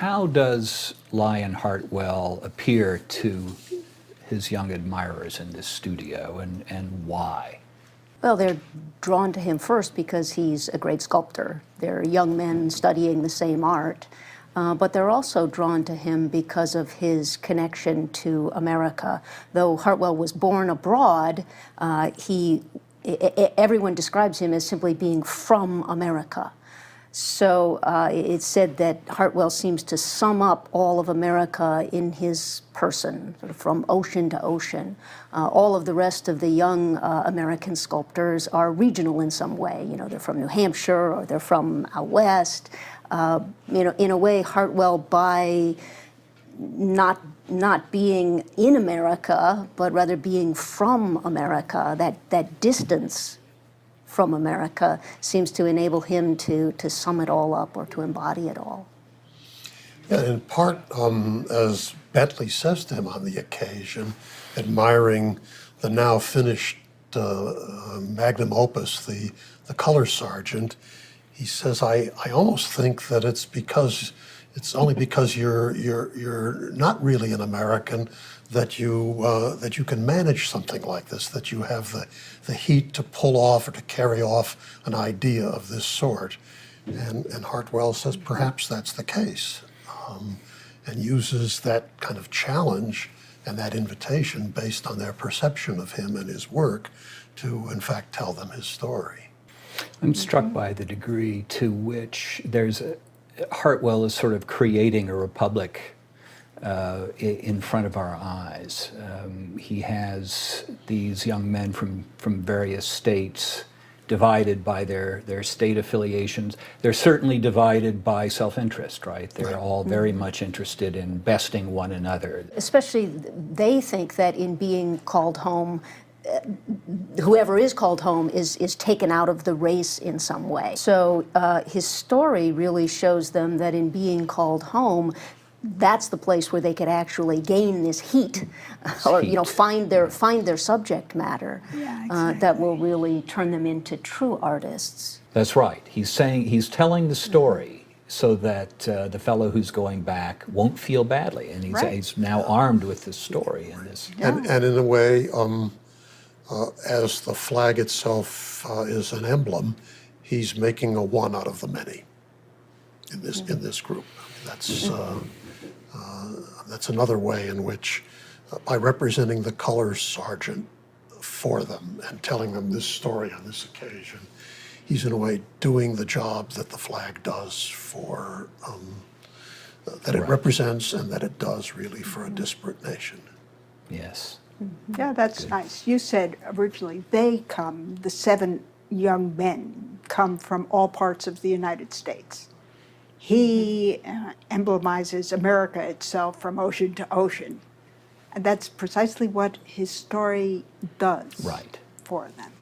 how does Lyon Hartwell appear to his young admirers in this studio, and why? Well, they're drawn to him first because he's a great sculptor. They're young men studying the same art, but they're also drawn to him because of his connection to America. Though Hartwell was born abroad, everyone describes him as simply being from America. So it's said that Hartwell seems to sum up all of America in his person, sort of from ocean to ocean. All of the rest of the young American sculptors are regional in some way. You know, they're from New Hampshire or they're from out west. You know, in a way, Hartwell, by not being in America, but rather being from America, that distance from America seems to enable him to sum it all up or to embody it all. Yeah, in part, as Bentley says to him on the occasion, admiring the now finished magnum opus, the Color Sergeant, he says, I almost think that it's only because you're not really an American that you can manage something like this, that you have the heat to pull off or to carry off an idea of this sort. And Hartwell says perhaps that's the case, and uses that kind of challenge and that invitation based on their perception of him and his work to, in fact, tell them his story. I'm struck by the degree to which Hartwell is sort of creating a republic in front of our eyes. He has these young men from various states divided by their state affiliations. They're certainly divided by self-interest, right? They're all very much interested in besting one another. Especially, they think that in being called home, whoever is called home is taken out of the race in some way. So his story really shows them that in being called home, that's the place where they could actually gain this heat, or you know, find their subject matter. Yeah, exactly. That will really turn them into true artists. That's right. He's telling the story so that the fellow who's going back won't feel badly, and he's now armed with this story and this. And in a way, as the flag itself is an emblem, he's making a one out of the many in this group. That's another way in which, by representing the Color Sergeant for them and telling them this story on this occasion, he's in a way doing the job that the flag does for, that it represents and that it does really for a disparate nation. Yes. Yeah, that's nice. You said originally the 7 young men come from all parts of the United States. He emblemizes America itself from ocean to ocean. And that's precisely what his story does for them.